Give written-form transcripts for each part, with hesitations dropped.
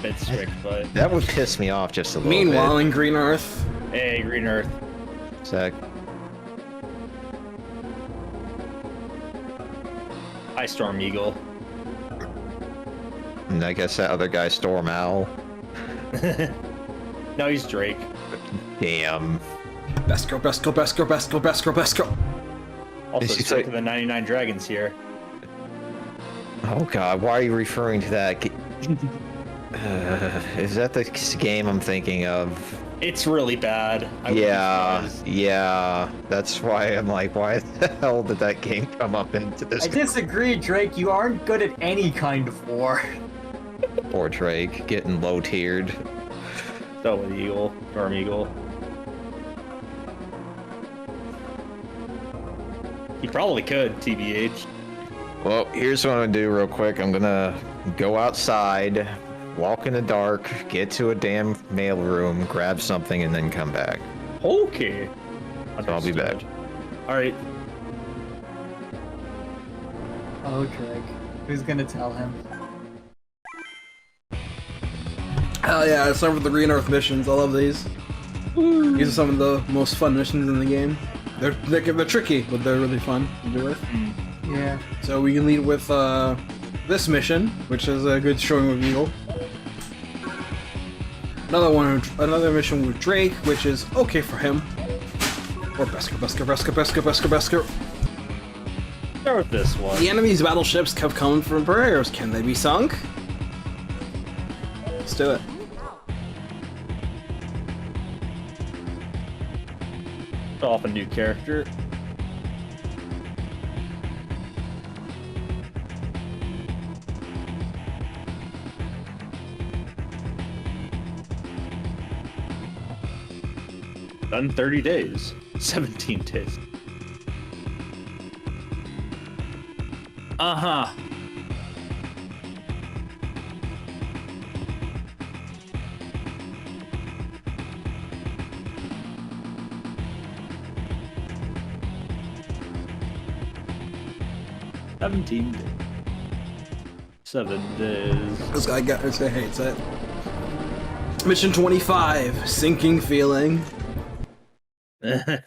bit strict, but... That would piss me off just a little Meanwhile, bit. in Green Earth... Hey, Green Earth. Sec. Hi, Storm Eagle. And I guess that other guy, Storm Owl. No, he's Drake. Damn. Best girl, best girl, best girl, best girl, best girl, best girl. Also, She's straight like- to the 99 Dragons here. Oh god, why are you referring to that? Is that the game I'm thinking of? It's really bad. I wouldn't be Yeah, surprised. yeah. That's why I'm like, why the hell did that game come up into this I disagree, Drake. You aren't good at any kind of war. poor Drake getting low tiered? So with Eagle, Storm Eagle. He probably could, TBH. Well, here's what I'm gonna do real quick. I'm gonna go outside, walk in the dark, get to a damn mail room, grab something, and then come back. Okay. So I'll be back. Understood. Alright. Oh, Drake. Who's gonna tell him? Hell yeah, it's time for the Green Earth missions. I love these. These are some of the most fun missions in the game. They're tricky, but they're really fun to do with. Yeah. So we can lead with this mission, which is a good showing with Eagle. Another mission with Drake, which is okay for him. Or Besker, Besker, Besker, Besker, Besker, Besker. Start with this one. The enemy's battleships kept coming from barriers. Can they be sunk? Let's do it. Off a new character. Done 30 days. 17 days. Uh-huh. Seventeen days. 7 days. This guy hates it. Mission 25, Sinking Feeling. Yeah.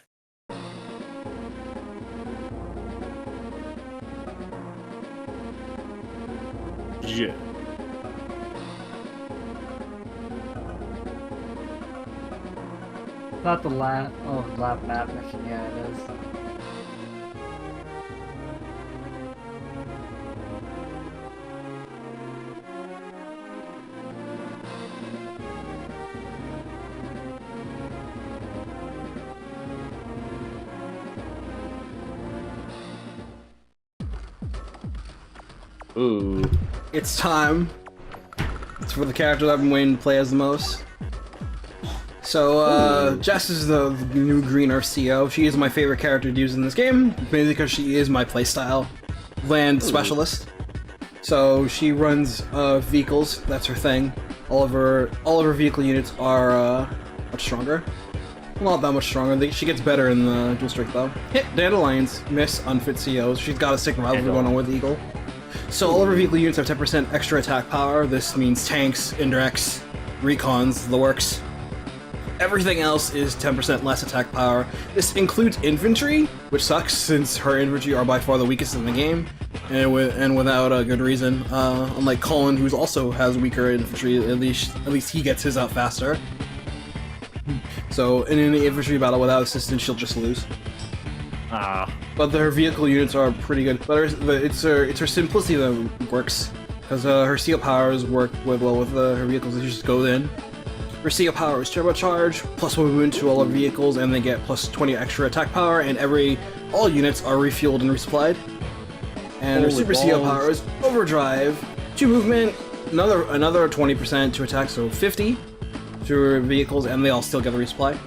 Not the lab. Oh, lab map mission. Yeah, it is. Ooh. It's time. It's for the character that I've been waiting to play as the most. So, Jess is the new Green Earth CO. She is my favorite character to use in this game, mainly because she is my playstyle land specialist. So she runs vehicles. That's her thing. All of her vehicle units are much stronger. Not that much stronger. She gets better in the dual strike though. Hit dandelions, miss unfit COs. She's got a sick rivalry going on with Eagle. So all of her vehicle units have 10% extra attack power. This means tanks, indirects, recons, the works. Everything else is 10% less attack power. This includes infantry, which sucks since her infantry are by far the weakest in the game, and without a good reason. Unlike Colin, who also has weaker infantry, at least he gets his out faster. So in any infantry battle without assistance, she'll just lose. Ah. But her vehicle units are pretty good. But it's her simplicity that works, because her seal powers work well with her vehicles. They just go in. Her seal power is turbocharge, plus 1 movement to all her vehicles, and they get plus 20 extra attack power. And all units are refueled and resupplied. And her Holy super seal balls. power is overdrive, 2 movement, another 20% to attack, so 50 to her vehicles, and they all still get the resupply.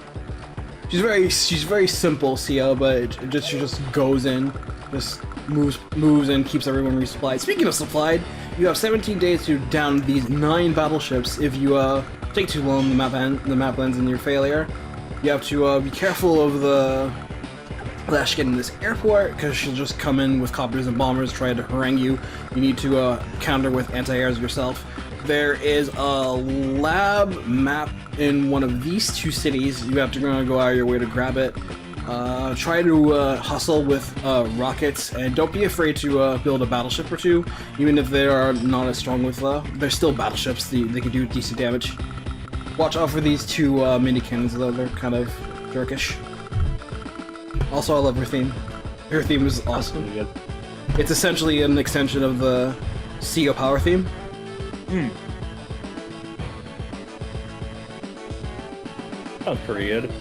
She's very simple CO, but she just goes in, just moves and keeps everyone resupplied. Speaking of supplied, you have 17 days to down these 9 battleships. If you take too long, the map ends in your failure. You have to be careful of the Flash getting this airport, because she'll just come in with copters and bombers, try to harangue you. You need to counter with anti-airs yourself. There is a lab map in one of these two cities. You have to go out of your way to grab it. Try to hustle with rockets, and don't be afraid to build a battleship or two, even if they are not as strong with. They're still battleships. They can do decent damage. Watch out for these two mini cannons, though. They're kind of jerkish. Also, I love her theme. Her theme is awesome. Pretty good. It's essentially an extension of the CO Power theme. Sounds pretty good.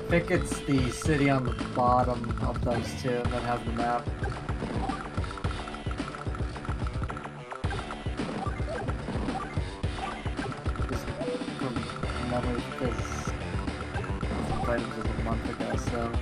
I think it's the city on the bottom of those two that have the map. Just from memory, because some items was a month ago, so.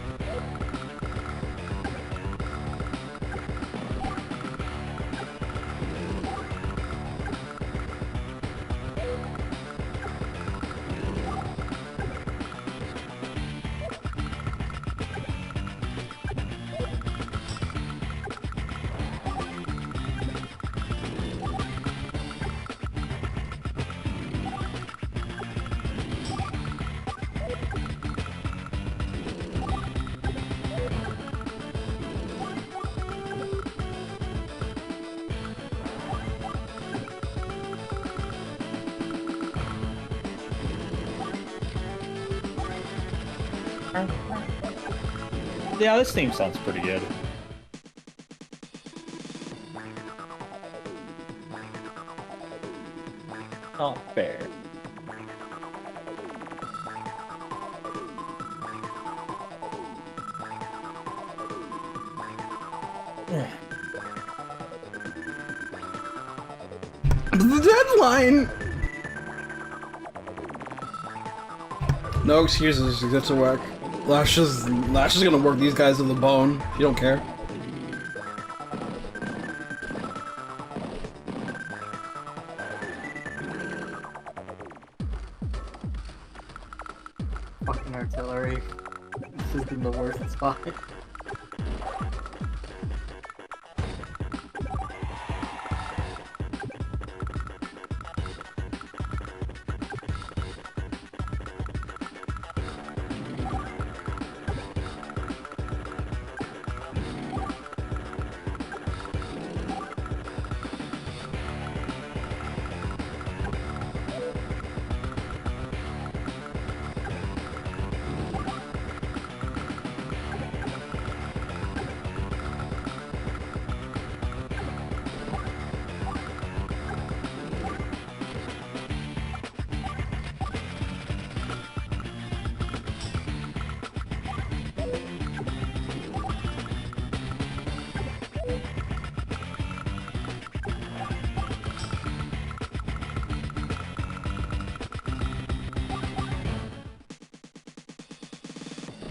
Yeah, this theme sounds pretty good. Not fair. The deadline! No excuses, get to work. Lash is gonna work these guys to the bone. You don't care. Fucking artillery. This is in the worst spot.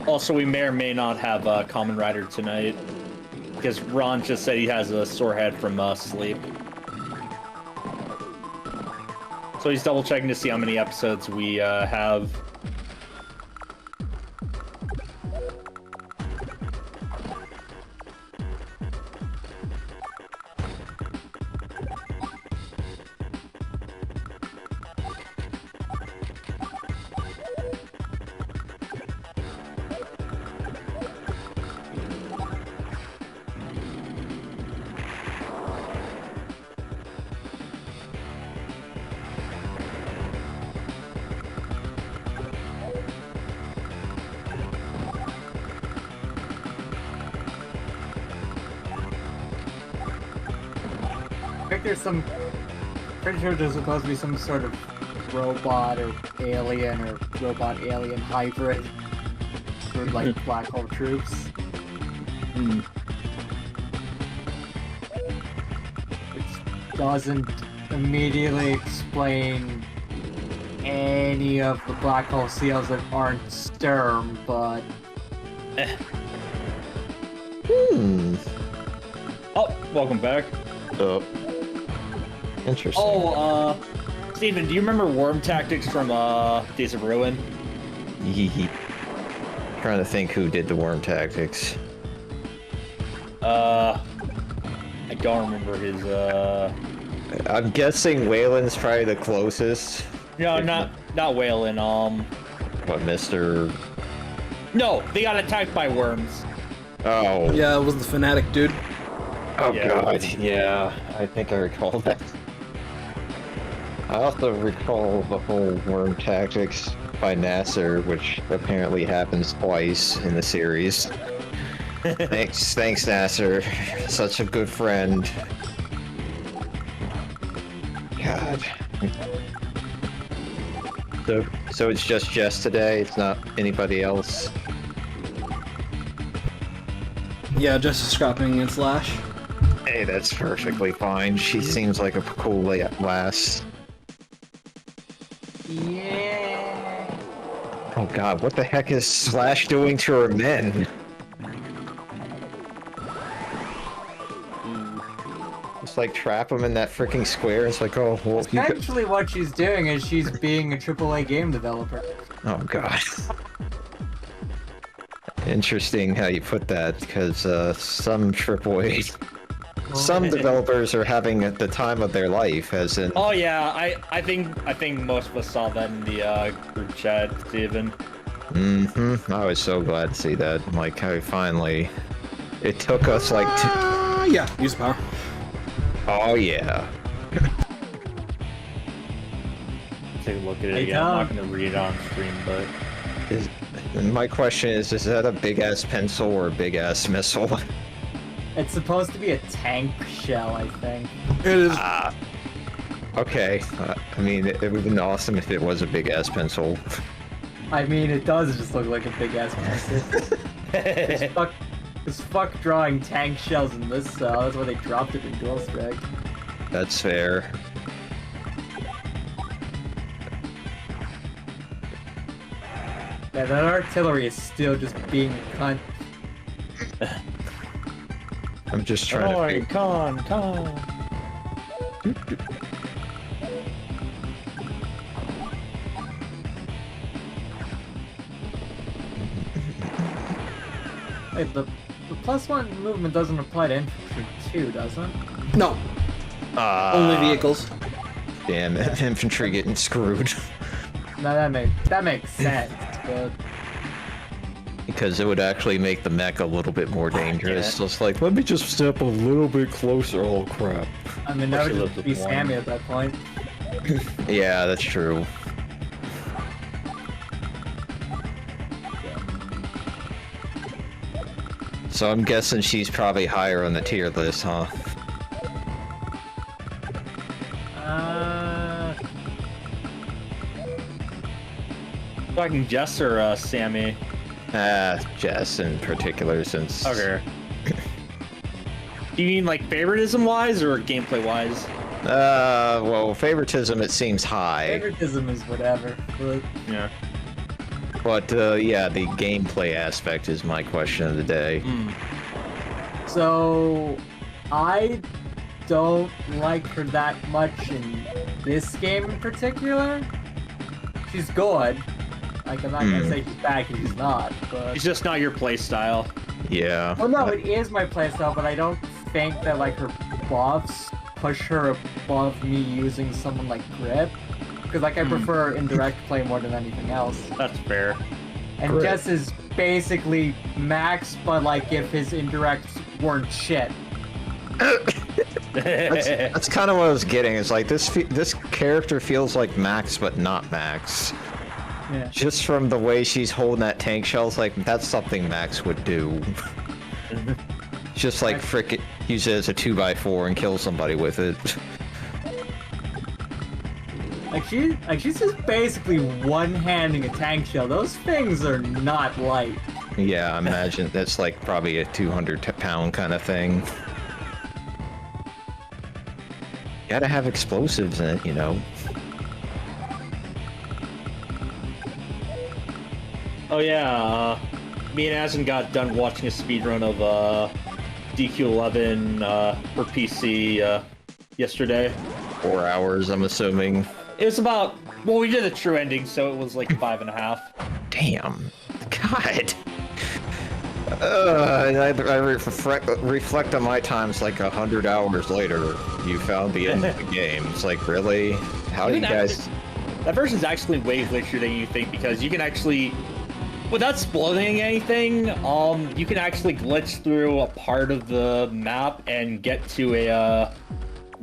Also, we may or may not have a Common Rider tonight, because Ron just said he has a sore head from sleep. So he's double checking to see how many episodes we have. I think there's some. Pretty sure there's supposed to be some sort of robot or alien or robot alien hybrid for like black hole troops. Which doesn't immediately explain any of the black hole seals that aren't Sturm, but. Oh, welcome back. Oh. Interesting. Oh, Steven, do you remember Worm Tactics from Days of Ruin? Trying to think who did the worm tactics. I don't remember his I'm guessing Waylon's probably the closest. No, not Waylon. But Mr. No, they got attacked by worms. Oh. Yeah, it was the fanatic dude. Oh Yeah. god, yeah. I think I recall that. I also recall the whole worm tactics by Nasser, which apparently happens twice in the series. Thanks, Nasser. Such a good friend. God. So it's just Jess today. It's not anybody else. Yeah, just scrapping against Lash. Hey, that's perfectly fine. She seems like a cool lass. Yeah. Oh god, what the heck is Slash doing to her men? Just like trap him in that freaking square. It's like, oh, well, you could... Actually, what she's doing is she's being a AAA game developer. Oh god. Interesting how you put that, because some AAA, some developers are having the time of their life, as in. Oh yeah, I think most of us saw that in the group chat, Steven. Mm-hmm. I was so glad to see that. Like, how finally, it took us like. Yeah, use the power. Oh yeah. Take a look at it Hey, again. I'm not Tom. gonna read it on stream, but My question is that a big ass pencil or a big ass missile? It's supposed to be a tank shell, I think. It is. Okay. I mean, it would have been awesome if it was a big ass pencil. I mean, it does just look like a big ass pencil. It's fuck drawing tank shells in this cell. That's why they dropped it in Dual Strike. That's fair. Yeah, that artillery is still just being a cunt. I'm just trying to figure... con. Wait, the +1 movement doesn't apply to infantry too, does it? No, only vehicles. Damn it, infantry getting screwed. No, that makes sense, but Because it would actually make the mech a little bit more dangerous. So it's like, let me just step a little bit closer. Oh crap. I mean that Wish it would just was be one. Sammy at that point. Yeah, that's true. So I'm guessing she's probably higher on the tier list, huh? Talking Jess or Sammy? Jess in particular, since... Okay. Do you mean like favoritism wise or gameplay wise? Well, favoritism, it seems high. Favoritism is whatever. But Yeah. But, yeah, the gameplay aspect is my question of the day. so I don't like her that much in this game in particular. She's good. Like, I'm not gonna say she's bad because she's not, but... It's just not your play style. Yeah. Well, no, it is my playstyle, but I don't think that, like, her buffs push her above me using someone like Grip. Because, like, I prefer indirect play more than anything else. That's fair. And Grip. Jess is basically Max, but, like, if his indirects weren't shit. That's kind of what I was getting. It's like, this character feels like Max, but not Max. Yeah. Just from the way she's holding that tank shell, it's like, that's something Max would do. Just like frickin' use it as a 2x4 and kill somebody with it. Like she's just basically one-handing a tank shell. Those things are not light. Yeah, I imagine that's like probably a 200-pound kind of thing. Gotta have explosives in it, you know. Oh yeah, me and Asin got done watching a speedrun of DQ11 for PC yesterday. 4 hours, I'm assuming. It was about, well, we did the true ending, so it was like 5.5. Damn. God. I reflect on my times like 100 hours later. You found the end of the game. It's like, really? How do you guys? That version's actually way glitchier than you think because you can actually, without spoiling anything, you can actually glitch through a part of the map and get to a,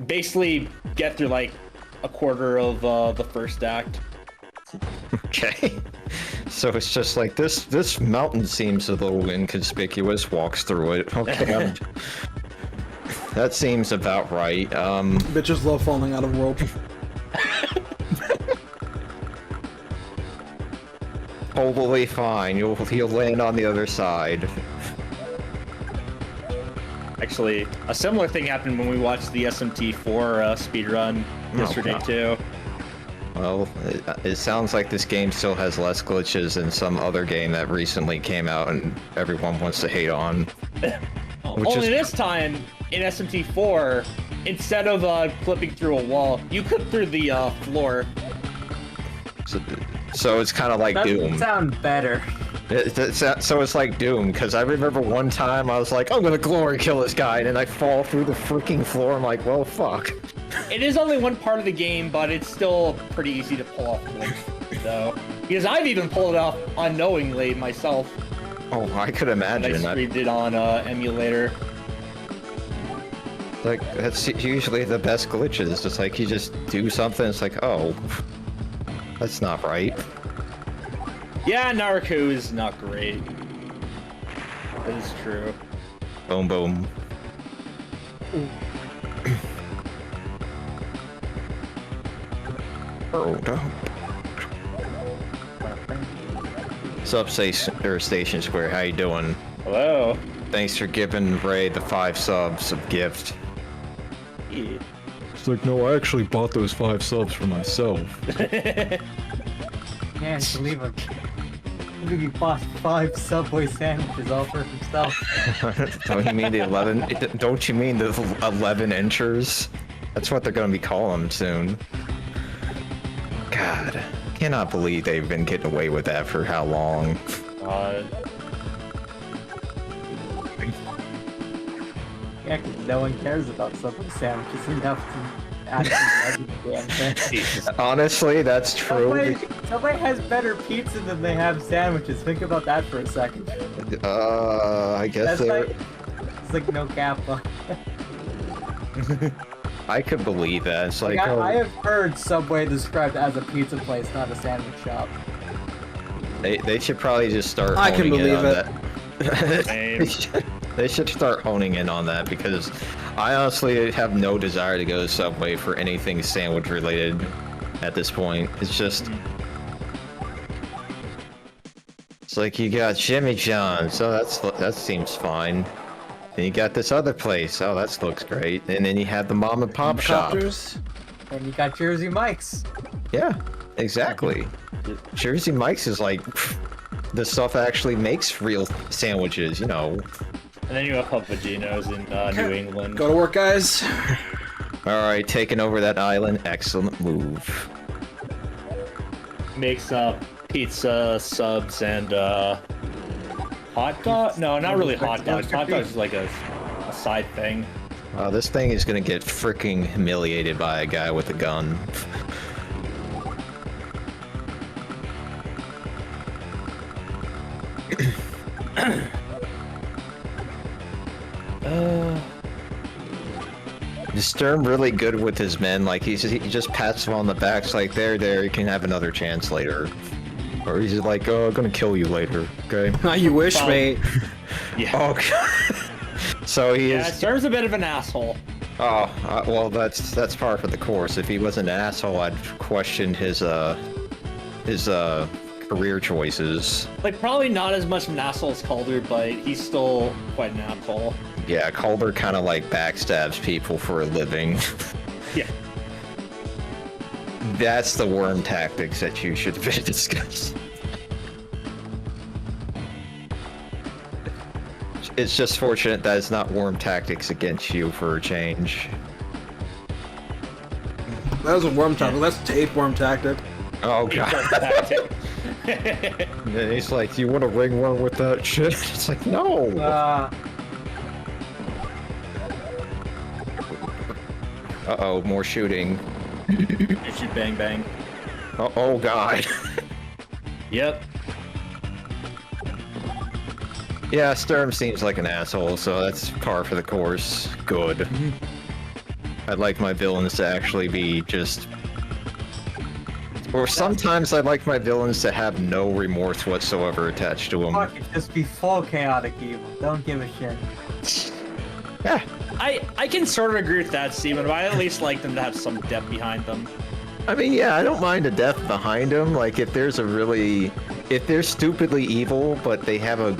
basically get through like a quarter of the first act. Okay. So it's just like this mountain seems a little inconspicuous. Walks through it. Okay. That seems about right. Bitches love falling out of rope. Totally fine. You'll land on the other side. Actually, a similar thing happened when we watched the SMT4 speedrun yesterday too. Well, it sounds like this game still has less glitches than some other game that recently came out and everyone wants to hate on. Only this time, in SMT4, instead of clipping through a wall, you clip through the floor. So it's kind of like Doom. That sound better. So it's like Doom, because I remember one time I was like, I'm gonna glory kill this guy, and then I fall through the freaking floor. I'm like, well, fuck. It is only one part of the game, but it's still pretty easy to pull off glitch, though. Because I've even pulled it off unknowingly myself. Oh, I could imagine. I streamed it on emulator. Like, that's usually the best glitches. It's like you just do something, it's like, oh, that's not right. Yeah, Naruto is not great. That is true. Boom, boom. Oh, no. Station Square, how you doing? Hello. Thanks for giving Ray the 5 subs of gift. Yeah. It's like, no, I actually bought those 5 subs for myself. Can't believe it. He bought 5 Subway sandwiches all for himself. Don't you mean the 11? Don't you mean the 11 inchers? That's what they're gonna be calling them soon. God, cannot believe they've been getting away with that for how long. Yeah, 'cause no one cares about Subway sandwiches enough to actually do the damn thing. Honestly, that's true. Subway has better pizza than they have sandwiches. Think about that for a second. I guess It's like no kappa. I could believe that. It's like, I have heard Subway described as a pizza place, not a sandwich shop. they should probably just start. I can believe it. They should start honing in on that because I honestly have no desire to go to Subway for anything sandwich related at this point. It's just. It's like you got Jimmy John's, so that seems fine. Then you got this other place, oh that looks great. And then you have the mom and pop shop. And you got Jersey Mike's. Yeah, exactly. Jersey Mike's is like the stuff that actually makes real sandwiches, you know. And then you have Papagino's in New England. Go to work, guys. Alright, taking over that island. Excellent move. Makes pizza, subs, and hot dog? No, not really hot dogs. Hot dogs is like a side thing. This thing is gonna get freaking humiliated by a guy with a gun. Sturm really good with his men, like he just pats them on the backs like there, you can have another chance later. Or he's like, oh, I'm gonna kill you later, okay? You wish, mate. Yeah. Oh, God. So he is... Sturm's a bit of an asshole. Oh, well, that's par for the course. If he wasn't an asshole, I'd question his career choices. Like, probably not as much of an asshole as Calder, but he's still quite an asshole. Yeah, Calder kind of like backstabs people for a living. Yeah. That's the worm tactics that you should discuss. It's just fortunate that it's not worm tactics against you for a change. That was a worm tactic. That's tapeworm tactic. Oh god. And then he's like, "You want to ring one with that shit?" It's like, no. Uh-oh, more shooting. You shoot bang bang. Oh god. Yep. Yeah, Sturm seems like an asshole, so that's par for the course. Good. I'd like my villains to actually be just... Or sometimes I'd like my villains to have no remorse whatsoever attached to them. Fuck it, just be full chaotic evil. Don't give a shit. Yeah. I can sort of agree with that, Steven, but I at least like them to have some depth behind them. I mean, yeah, I don't mind a death behind them. Like, if there's a really... If they're stupidly evil, but they have a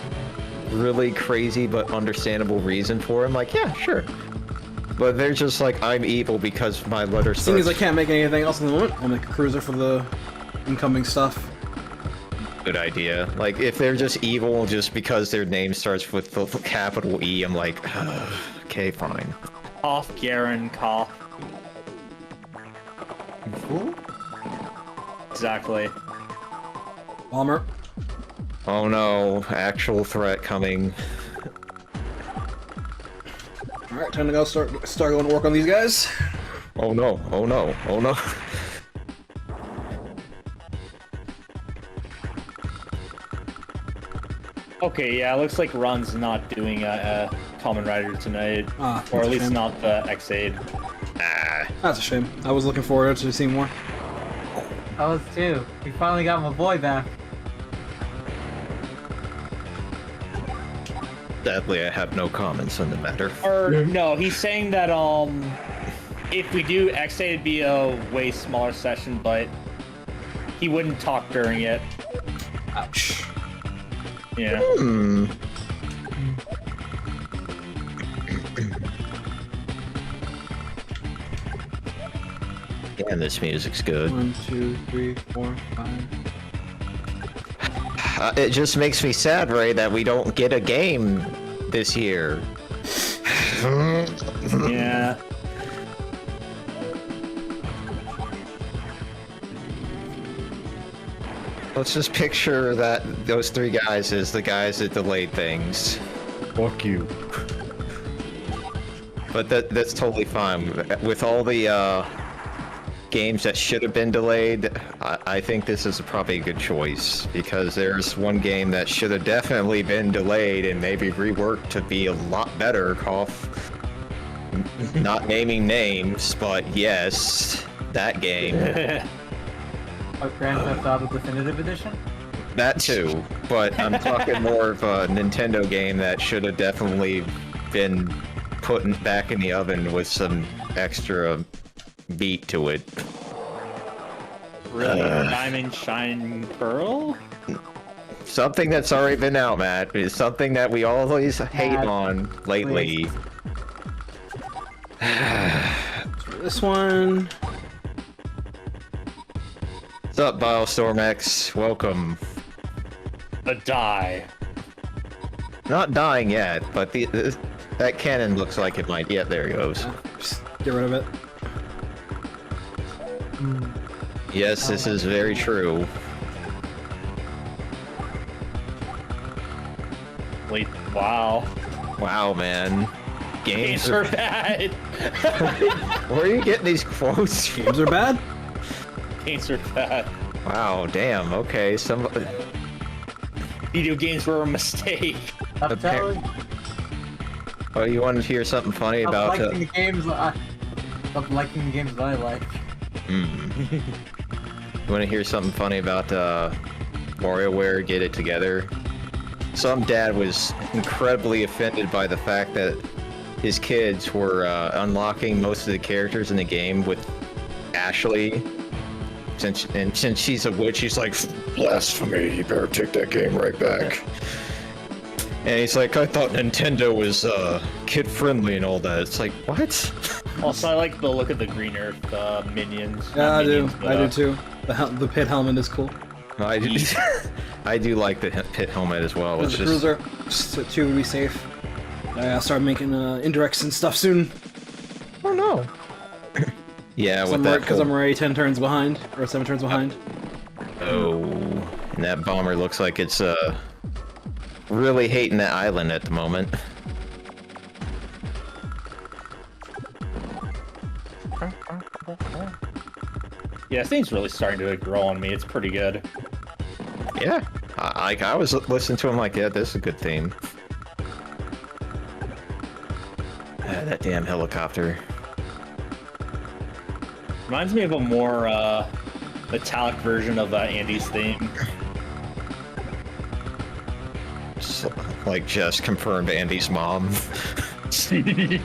really crazy but understandable reason for them, like, yeah, sure. But they're just like, I'm evil because my letter starts... Seeing as I can't make anything else in the moment, I'll make a cruiser for the incoming stuff. Good idea. Like, if they're just evil just because their name starts with the capital E, I'm like, okay, fine. Off Garen Koff. Exactly. Bomber. Oh no, actual threat coming. Alright, time to go start going to work on these guys. Oh no, oh no, oh no. Okay, yeah, it looks like Ron's not doing a Common Rider tonight. Ah, Or that's at a least shame. not the X-Aid. That's a shame. I was looking forward to seeing more. I was too. We finally got my boy back. Sadly, I have no comments on the matter. Or, no, he's saying that, if we do X-Aid, it'd be a way smaller session, but he wouldn't talk during it. Ouch. Yeah. Damn, this music's good. 1, 2, 3, 4, 5. It just makes me sad, Ray, that we don't get a game this year. Yeah. Let's just picture that those three guys as the guys that delayed things. Fuck you. But that's totally fine. With all the games that should have been delayed, I think this is probably a good choice, because there's one game that should have definitely been delayed and maybe reworked to be a lot better, cough. Not naming names, but yes, that game. Grand Theft Auto Definitive Edition? That too, but I'm talking more of a Nintendo game that should have definitely been put back in the oven with some extra beat to it. Really? Diamond Shine Pearl? Something that's already been out, Matt. Is something that we always hate on lately. This one. What's up, Biostorm X? Welcome. The die. Not dying yet, but that cannon looks like it might. Yeah, there it goes. Just get rid of it. Yes, this is very true. Wait, wow. Wow, man. Games are bad. Where are you getting these quotes from? Games are bad? Games are bad. Wow, damn, okay, some... Video games were a mistake. I'm telling you. Oh, you wanted to hear something funny I'm about... liking the games. I'm liking the games that I like. You want to hear something funny about WarioWare Get It Together? Some dad was incredibly offended by the fact that his kids were unlocking most of the characters in the game with Ashley. Since she's a witch, he's like, blasphemy, you better take that game right back. And he's like, I thought Nintendo was kid-friendly and all that. It's like, what? Also, I like the look of the Green Earth minions. Yeah, Not I do. minions, but, I do too. The pit helmet is cool. I do, I do like the pit helmet as well. It's The just... cruiser, just two would be safe. I'll start making indirects and stuff soon. Oh no. Yeah, with that Because I'm already 10 turns behind, or 7 turns behind. Oh, And that bomber looks like it's really hating that island at the moment. Yeah, this thing's really starting to grow on me. It's pretty good. Yeah, I was listening to him like, yeah, this is a good theme. That damn helicopter. Reminds me of a more metallic version of Andy's theme. So, like Jess confirmed Andy's mom. Okay,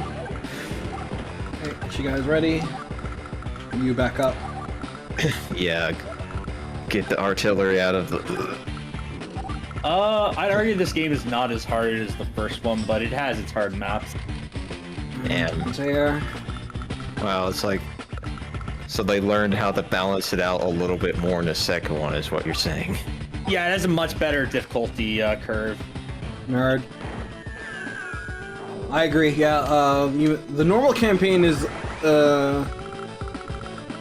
you guys ready? You back up. Yeah, get the artillery out of the... I'd argue this game is not as hard as the first one, but it has its hard maps. Damn. There. Wow, it's like... So they learned how to balance it out a little bit more in the second one, is what you're saying. Yeah, it has a much better difficulty curve. Nerd. I agree. Yeah. The normal campaign is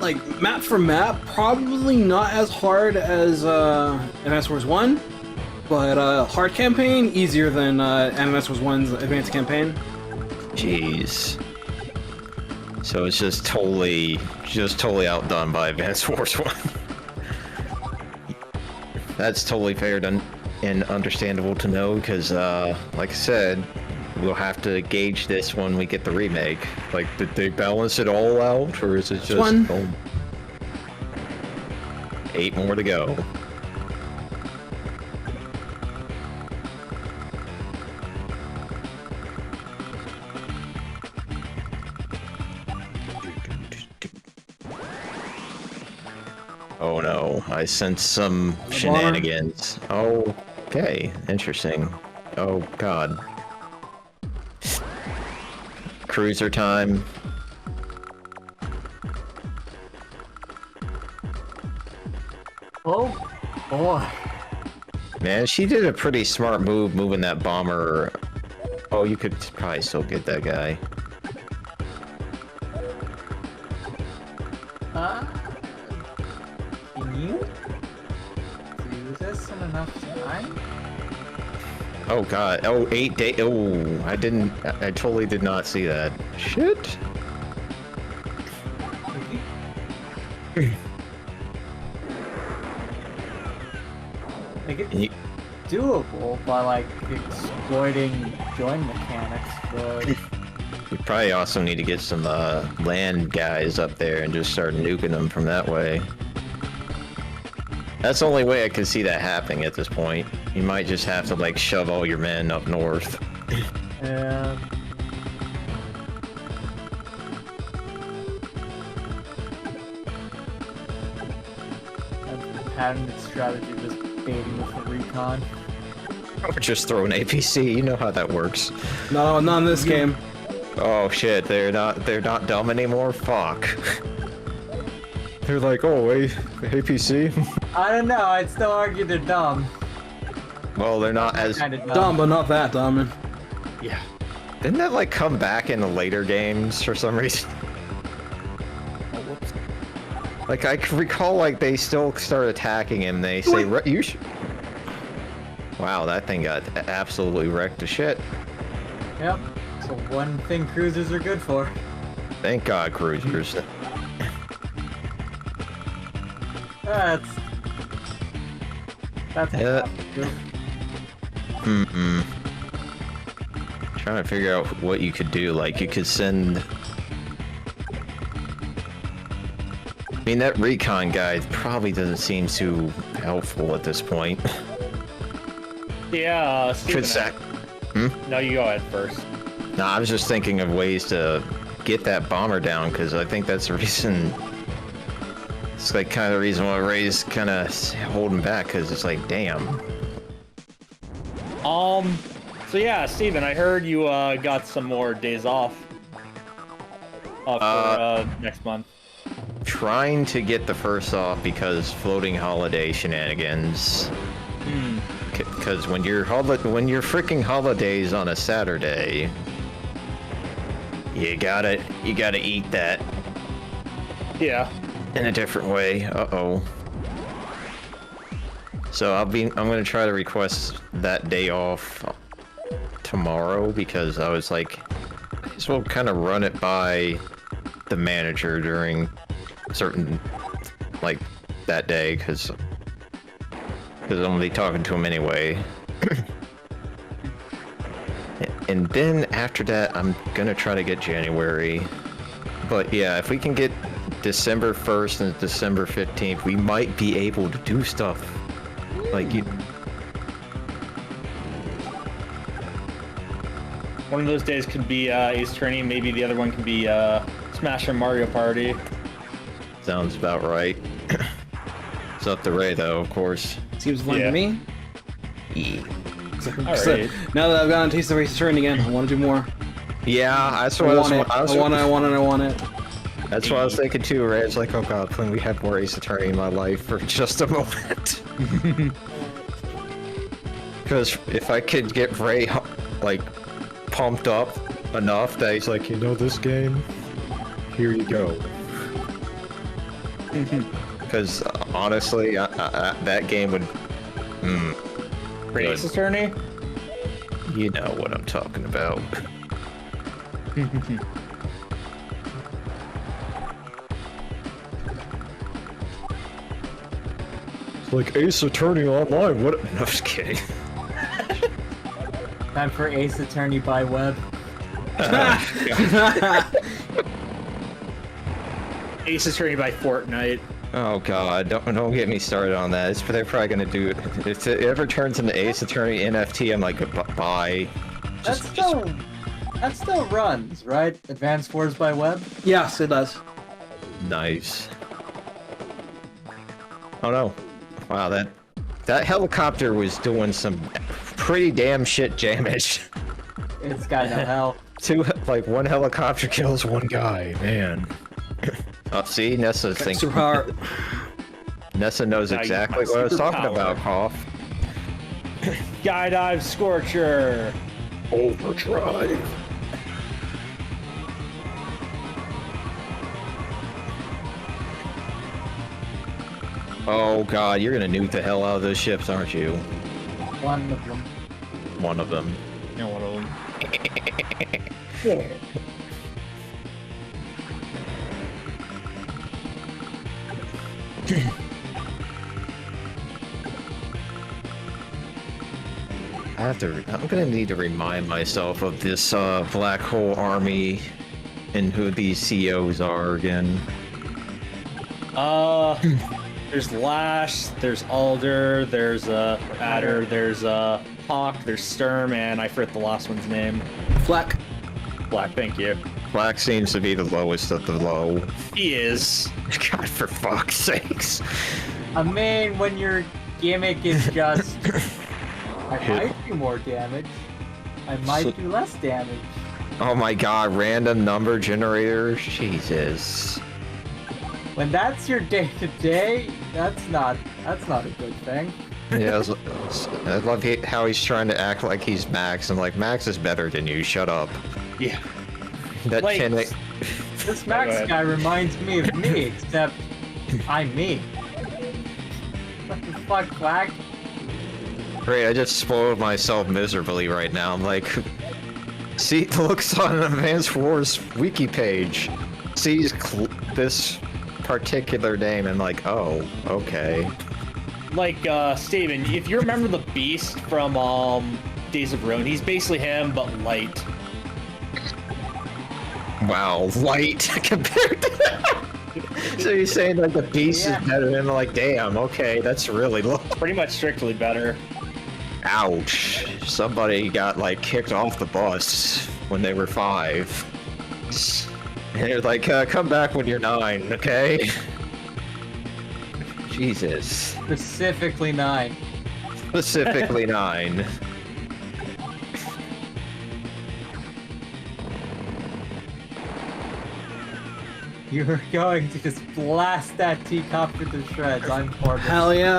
like map for map, probably not as hard as MS Wars 1, but hard campaign easier than MS Wars 1's advanced campaign. Jeez. So it's just totally outdone by Advanced Wars 1. That's totally fair and understandable to know, because, like I said, we'll have to gauge this when we get the remake. Like, did they balance it all out, or is it just... One. Oh, 8 more to go. Oh no, I sense some shenanigans. Okay, interesting. Oh god. Cruiser time. Oh boy. Man, she did a pretty smart move moving that bomber. Oh, you could probably still get that guy. Can you do this in enough time? Oh god. Oh, 8 days. Oh, I totally did not see that. Shit. Make it doable by like exploiting join mechanics, but We probably also need to get some land guys up there and just start nuking them from that way. That's the only way I could see that happening at this point. You might just have to like shove all your men up north. yeah. Patented strategy of just baiting with the recon. Or just throw an APC, you know how that works. No, not in this game. Oh shit, they're not dumb anymore? Fuck. They're like, oh wait, APC? I don't know, I'd still argue they're dumb. Well, they're not as... Kinda Dumb, but not that dumb. Yeah. Didn't that like come back in the later games for some reason? Like I can recall like they still start attacking him, they say, you should... Wow, that thing got absolutely wrecked to shit. Yep. So one thing cruisers are good for. Thank God, cruisers. That's Yeah. Trying to figure out what you could do. Like you could send. I mean, that recon guide probably doesn't seem too helpful at this point. Yeah, Steven, Could sack. No, you go ahead first. Nah, I was just thinking of ways to get that bomber down, because I think that's the reason. It's like kind of the reason why Ray's kind of holding back, because it's like, damn. So yeah, Steven, I heard you got some more days off for next month. Trying to get the first off because floating holiday shenanigans. Because when your freaking holidays on a Saturday, you gotta eat that Yeah. in a different way. Uh-oh. So I'm gonna try to request that day off tomorrow because I was like, just will kind of run it by the manager during certain, like, that day, because I'm gonna be talking to him anyway. And then after that, I'm gonna try to get January. But yeah, if we can get December 1st and December 15th, we might be able to do stuff. Like, you... One of those days could be Ace Attorney, maybe the other one could be Smash or Mario Party. Sounds about right. It's up to Ray, though, of course. Seems fun to me. Yeah. Alright. Now that I've gotten a taste of Ace Attorney again, I want to do more. Yeah, that's I what want it. I want it. That's what I was thinking too, Ray. It's like, oh god, can we have more Ace Attorney in my life for just a moment? Because if I could get Ray, like, pumped up enough that he's like, You know this game? Here you go. because honestly, that game would... For Ace Attorney? You know what I'm talking about. It's like Ace Attorney Online. What? No, just kidding. Time for Ace Attorney by web. Ace Attorney by Fortnite. Oh god, don't get me started on that. They're probably gonna do it. If it ever turns into Ace Attorney NFT, I'm like, bye. That still runs, right? Advanced Wars by web. Yes, it does. Nice. Oh no. Wow, that helicopter was doing some pretty damn shit damage. It's got no hell. One helicopter kills one guy, man. Oh, see, Nessa thinks... Superpower. Nessa knows exactly what I was talking about, Cough. Skydive Scorcher. Overdrive. Oh god, you're gonna nuke the hell out of those ships, aren't you? One of them. One of them. Yeah, one of them. I'm gonna need to remind myself of this black hole army and who these CEOs are again. There's Lash, there's Alder, there's Adder, there's Hawke, there's Sturm, and I forget the last one's name. Fleck. Black, thank you. Black seems to be the lowest of the low. He is. God, for fuck's sakes. I mean, when your gimmick is just... I might do more damage. I might do less damage. Oh my god, random number generator? Jesus. When that's your day-to-day, that's not a good thing. Yeah, I love how he's trying to act like he's Max. I'm like, Max is better than you, shut up. Yeah. That Like- 10... This Max guy reminds me of me, except I'm me. What the fuck, Black? Great, I just spoiled myself miserably right now. I'm like, see, looks on an Advanced Wars wiki page, sees this particular name, and like, oh, okay. Like, Steven, if you remember the Beast from, Days of Ruin, he's basically him, but light. Wow, light compared to that. So you're saying like the Beast is better than like, damn, okay, that's really low. Pretty much strictly better. Ouch. Somebody got like kicked off the bus when they were 5. And they're like, come back when you're 9, okay? Jesus. Specifically 9. Specifically 9. You're going to just blast that teacup into shreds. I'm for this. Hell yeah.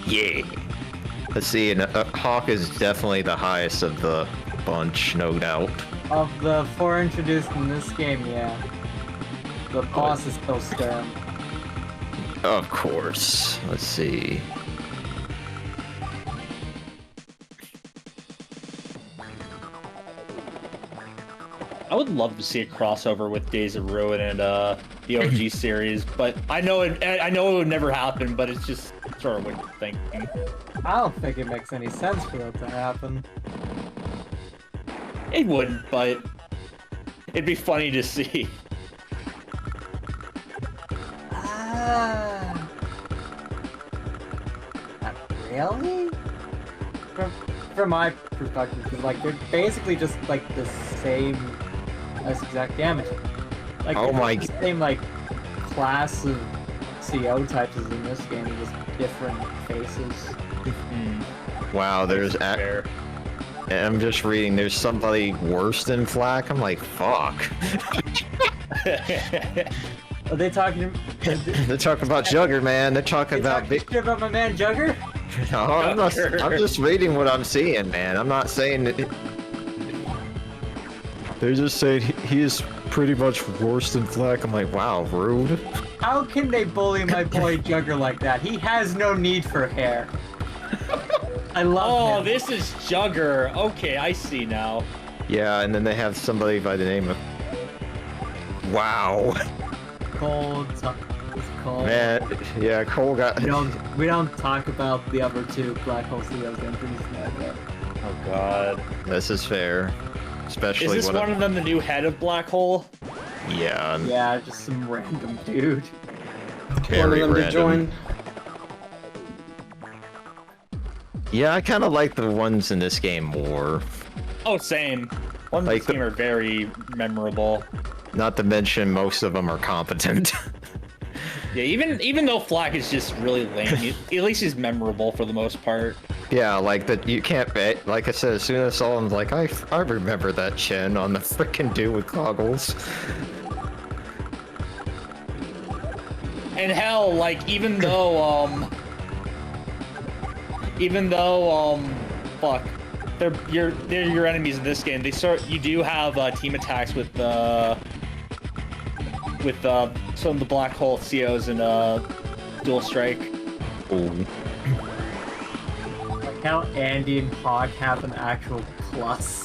Yeah. Let's see, and Hawke is definitely the highest of the bunch, no doubt. Of the 4 introduced in this game, yeah. The boss is still Sturm. Of course. Let's see. I would love to see a crossover with Days of Ruin and the OG series, but I know it would never happen. But it's just sort of what you're thinking. I don't think it makes any sense for that to happen. It wouldn't, but it'd be funny to see. Not really? From my perspective, because like they're basically just like the same as exact damage. Like Oh my the same like class of CO types as in this game, just different faces. Wow, there's Fair. I'm just reading. There's somebody worse than Flak. I'm like, fuck. Are they talking? They're talking about Jugger, man. They're talking about big. Shit about my man Jugger? No, I'm just reading what I'm seeing, man. I'm not saying that. They just say he is pretty much worse than Flak. I'm like, wow, rude. How can they bully my boy Jugger like that? He has no need for hair. I love Oh, him. this is Jugger. Okay, I see now. Yeah, and then they have somebody by the name of. Wow, Cold. It's cold. man. Yeah, Cole got. We don't talk about the other two Black Hole CEOs entries. Oh God. This is fair, especially Is this when one of them the new head of Black Hole? Yeah, Yeah, just some random dude. One of very them to random. join. Yeah, I kind of like the ones in this game more. Oh, same. One Like of the team are very memorable. Not to mention most of them are competent. Yeah, even though Flak is just really lame, at least he's memorable for the most part. Yeah, like that you can't bet. Like I said, as soon as I saw him, like I remember that chin on the freaking dude with goggles. And hell, like even though fuck, they're your enemies in this game. You do have team attacks with some of the Black Hole COs in Dual Strike. Ooh. Like how Andy and Hawke have an actual plus.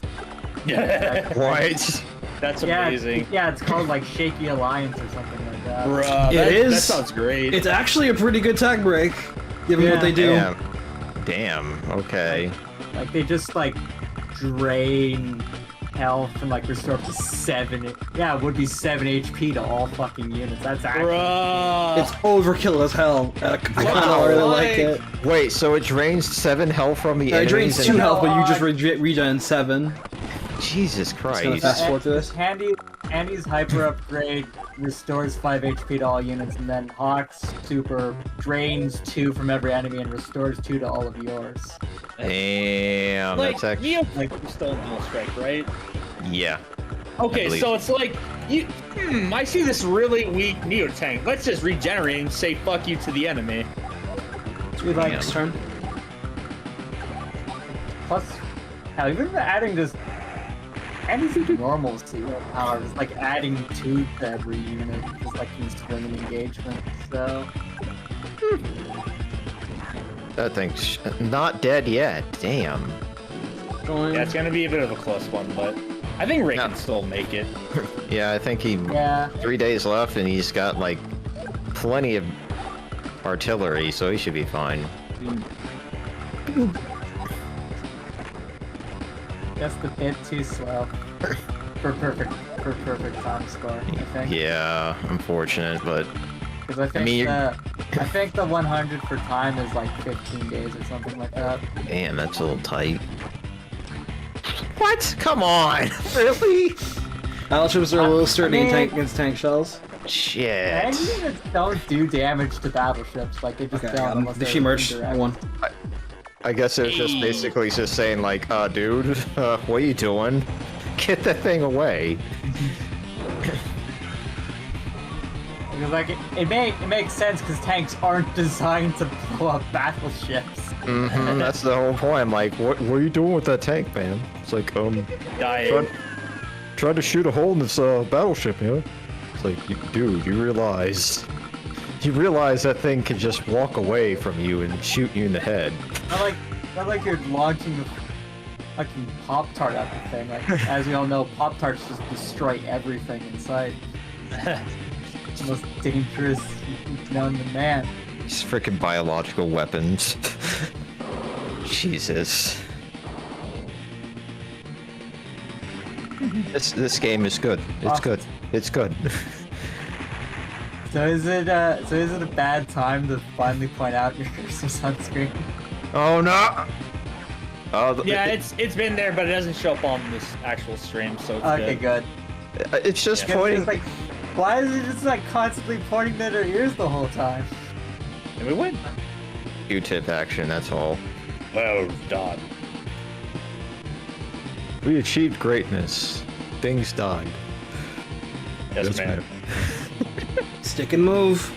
What? That's Yeah, amazing. yeah, it's called like Shaky Alliance or something like that. Bruh, It that is. sounds great. It's actually a pretty good tag break, given what Yeah. they do. Damn. Okay. Like they just like drain health and like restore up to 7. Yeah, it would be 7 HP to all fucking units. That's actually. Bruh. It's overkill as hell. I kind of really like it. Wait, so it drains 7 health from the It enemies? drains and- 2 health, but you just regen 7. Jesus gonna Christ. fast forward to this. Andy's hyper upgrade restores 5 HP to all units, and then Hawk's super drains 2 from every enemy and restores 2 to all of yours. Damn, like, that's actually. you like you're still in Dual Strike, right? Yeah. Okay, believe- so it's like I see this really weak Neo tank. Let's just regenerate and say fuck you to the enemy. We like Next turn. plus, hell, even adding just anything normal CO powers, like adding 2 to every unit, just like in swinging engagement. So That thing's not dead yet. Damn. Going. Yeah, it's gonna be a bit of a close one, but I think Ray Yeah. can still make it. Yeah, I think he. yeah, 3 days left, and he's got like plenty of artillery, so he should be fine. just a bit too slow for perfect time score. I think. Yeah, unfortunate, but Because I think mean, I think the 100 for time is like 15 days or something like that. damn, that's a little tight. What? Come on, really? Battleships are a little sturdy I mean- against tank shells. Shit. And units don't do damage to battleships, like they just Okay, don't. unless Did they're she merge? indirect. I won. I guess it was just basically just saying like, dude, what are you doing? Get that thing away. Because like it makes sense because tanks aren't designed to blow up battleships. Mm-hmm, that's the whole point. I'm like, what are you doing with that tank, man? It's like, Dying. Tried to shoot a hole in this battleship, you know? It's like, dude, you realize You realize that thing can just walk away from you and shoot you in the head. Not like you're launching a fucking Pop-Tart at the thing. Like, as we all know, Pop-Tarts just destroy everything in sight. It's the most dangerous known to man. These freaking biological weapons. Jesus. This game is good. It's good. It's good. So is it a bad time to finally point out your sunscreen? Oh no! Oh, Yeah, it's been there, but it doesn't show up on this actual stream, so it's Okay, good. good. it's just Yeah. pointing. It's like, why is it just like constantly pointing at our ears the whole time? And we win. Q-tip action. That's all. Well done. We achieved greatness. Things died. Yes, man. Stick and move.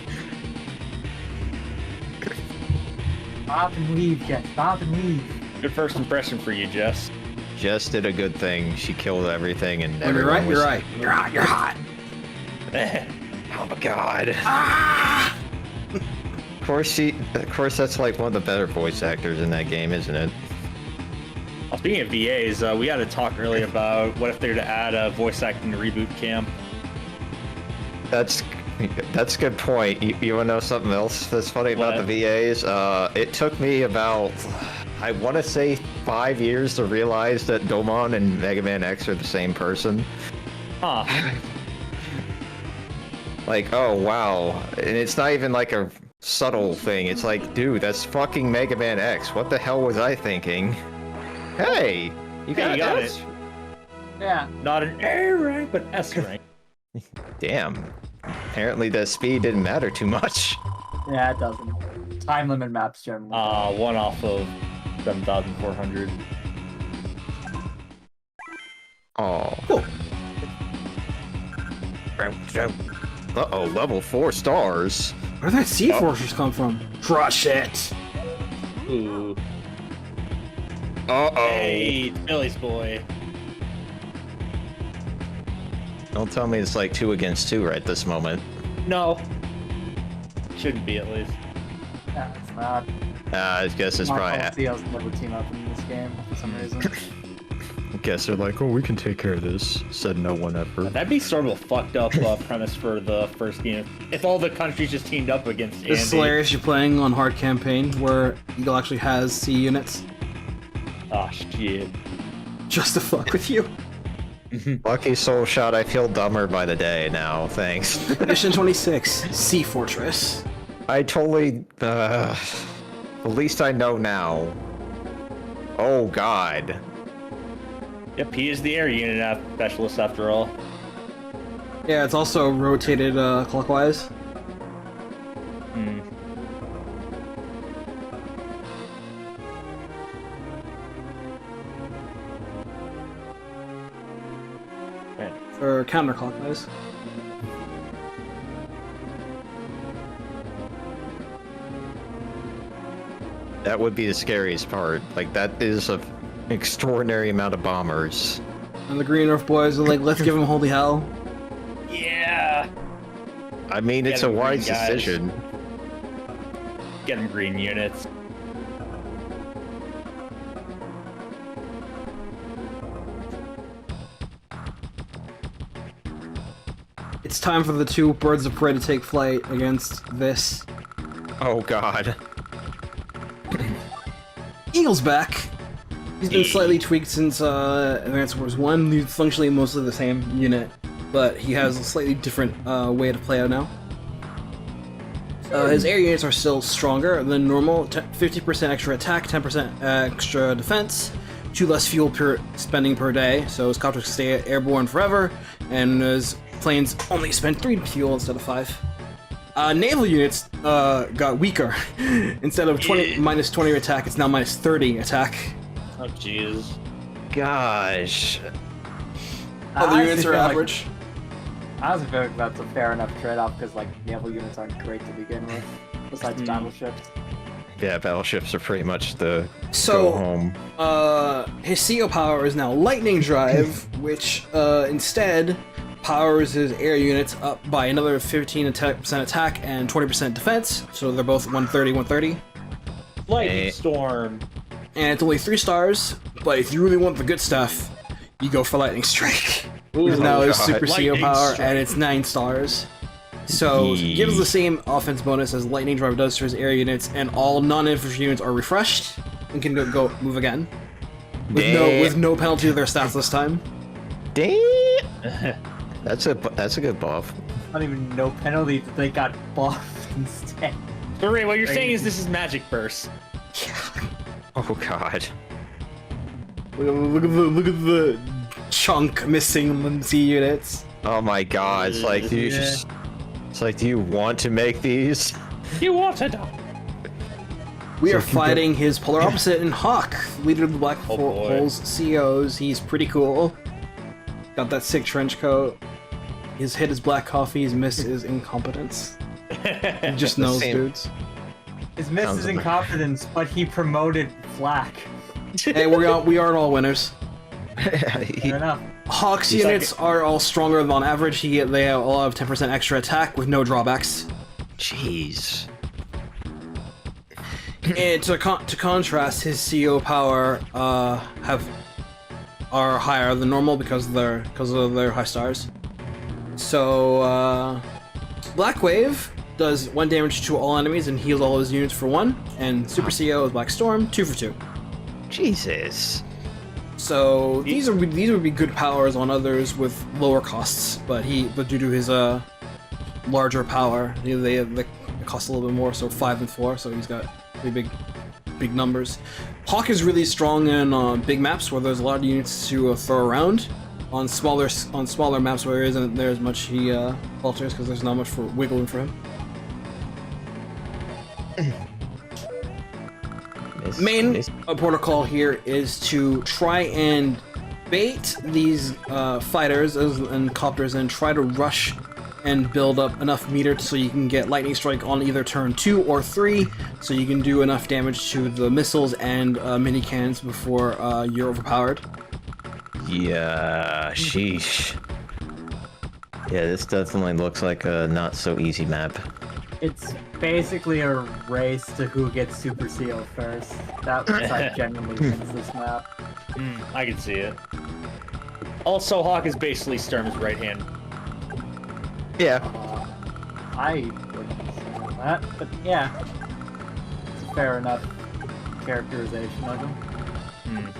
Stop and leave, Jess. Stop and leave. Good first impression for you, Jess. Jess did a good thing. She killed everything, and You're everyone right. was. You're right. You're hot. You're hot. Oh my god. Ah! Of course, that's like one of the better voice actors in that game, isn't it? Well, speaking of VAs, we had to talk earlier about what if they were to add a voice acting reboot camp. That's a good point. You want to know something else that's funny about What? the VAs? It took me about, I want to say 5 years to realize that Domon and Mega Man X are the same person. Huh. Like, oh wow. And it's not even like a subtle thing. It's like, dude, that's fucking Mega Man X. What the hell was I thinking? Hey, you got, got S? it. Yeah. Not an A rank, but S rank. Damn. Apparently the speed didn't matter too much. Yeah, it doesn't. Time limit maps generally. One off of 7,400. Oh. Cool. Uh-oh, level 4 stars. Where did that sea fortress come from? Crush it. Ooh. Uh-oh. Hey, Billy's boy. Don't tell me it's like 2 against 2 right this moment. No. Shouldn't be, at least. Yeah, it's not. I guess it's probably... CL's never team up in this game for some reason. I guess they're like, oh, we can take care of this. Said no one ever. That'd be sort of a fucked up premise for the first game. If all the countries just teamed up against Andy. This is hilarious. You're playing on hard campaign where Eagle actually has C units. Oh, shit. Just to fuck with you. Lucky soul shot, I feel dumber by the day now, thanks. Mission 26, Sea Fortress. I totally... the least I know now. Oh god. Yep, he is the air unit specialist after all. Yeah, it's also rotated clockwise. Hmm. Or counterclockwise. That would be the scariest part. Like, that is an extraordinary amount of bombers. And the Green Earth boys are like, let's give them holy hell. Yeah! I mean, it's Get a 'em, wise green guys. decision. Get them green units. It's time for the two birds of prey to take flight against this. Oh god. Eagle's back. He's been slightly tweaked since Advance Wars 1. He's functionally mostly the same unit, but he has a slightly different way to play out now. His air units are still stronger than normal. 50% extra attack, 10% extra defense, 2 less fuel per spending per day, so his copters stay airborne forever, and his planes only spend 3 fuel instead of 5. Naval units got weaker. Instead of minus 20 attack, it's now minus 30 attack. Oh, jeez. Gosh. Other units are average. I honestly feel like that's a fair enough trade-off because like naval units aren't great to begin with, besides battleships. Yeah, battleships are pretty much the So, go home. His CO power is now Lightning Drive, which instead powers his air units up by another 15% attack and 20% defense, so they're both 130, 130. Lightning storm. And it's only 3 stars, but if you really want the good stuff, you go for Lightning Strike. Because now it's Super CO Lightning power, Strike. and it's 9 stars. So, it gives the same offense bonus as Lightning Drive does to his air units, and all non-infantry units are refreshed, and can go move again. With no penalty to their stats this time. Damn! That's a good buff. Not even no penalty that they got buffed instead. But Ray, what you're saying is this is Magic Burst. Oh god. Look at the chunk missing from C units. Oh my god, it's like, do you just... It's like, do you want to make these? You want to die. We are fighting his polar opposite in Hawke, leader of the Black Oh, boy. Holes COs. He's pretty cool. Got that sick trench coat. His hit is black coffee, his miss is incompetence. He just knows Same. dudes. His miss Sounds is like- incompetence, but he promoted Flak. Hey, we are all winners. Fair enough. Hawke's He's units are all stronger than on average. They all have 10% extra attack with no drawbacks. Jeez. And to contrast, his CO power are higher than normal because of their high stars. So Black Wave does 1 damage to all enemies and heals all his units for 1, and Super CO is Black Storm 2 for 2. Jesus. So these would be good powers on others with lower costs, but due to his larger power, they cost a little bit more, so 5 and 4. So he's got pretty big numbers. Hawke is really strong in big maps where there's a lot of units to throw around. On smaller maps where there isn't there as much, he falters because there's not much for wiggle room for him. Main protocol here is to try and bait these fighters and copters and try to rush and build up enough meter so you can get Lightning Strike on either turn 2 or 3, so you can do enough damage to the missiles and mini cannons before you're overpowered. Yeah, sheesh. Yeah, this definitely looks like a not so easy map. It's basically a race to who gets Super CO first. That side genuinely wins this map. I can see it. Also, Hawke is basically Sturm's right hand. Yeah. I wouldn't say that, but yeah. It's a fair enough characterization of him.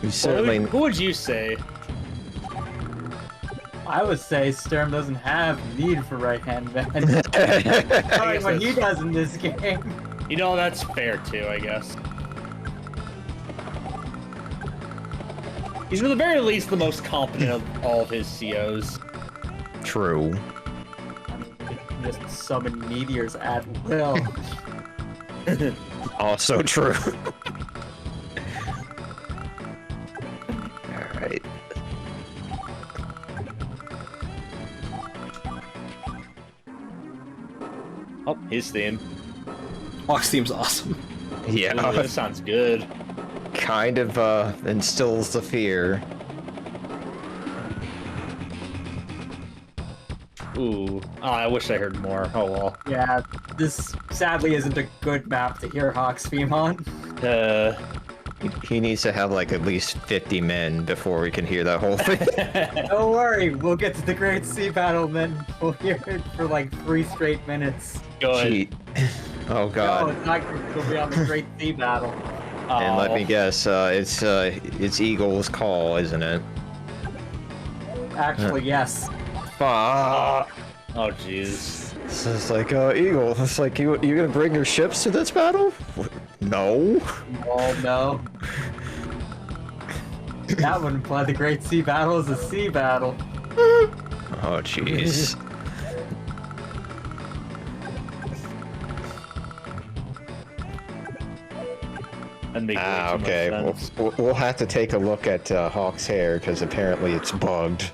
You certainly... Who would you say? I would say Sturm doesn't have need for right-hand men. guess Knowing what he that's- does in this game. You know, that's fair too, I guess. He's at the very least the most competent of all of his COs. True. I mean, you can just summon meteors at will. Also true. Alright. Oh, his theme. Hawke's theme's awesome. Yeah. Ooh, that sounds good. Kind of instills the fear. Ooh. Oh, I wish I heard more. Oh well. Yeah, this sadly isn't a good map to hear Hawke's theme on. He needs to have like at least 50 men before we can hear that whole thing. Don't worry, we'll get to the Great Sea Battle, and then we'll hear it for like 3 straight minutes. Good. Gee. Oh No, god. it's not going to be on the Great Sea Battle. And let me Oh. guess, it's Eagle's call, isn't it? Actually, yes. Fuck. Oh, jeez. So it's like, Eagle, it's like, you gonna bring your ships to this battle? No. Oh no. That would imply the Great Sea Battle is a sea battle. Oh, jeez. That makes way Ah, too much okay. sense. We'll have to take a look at Hawke's hair, because apparently it's bugged.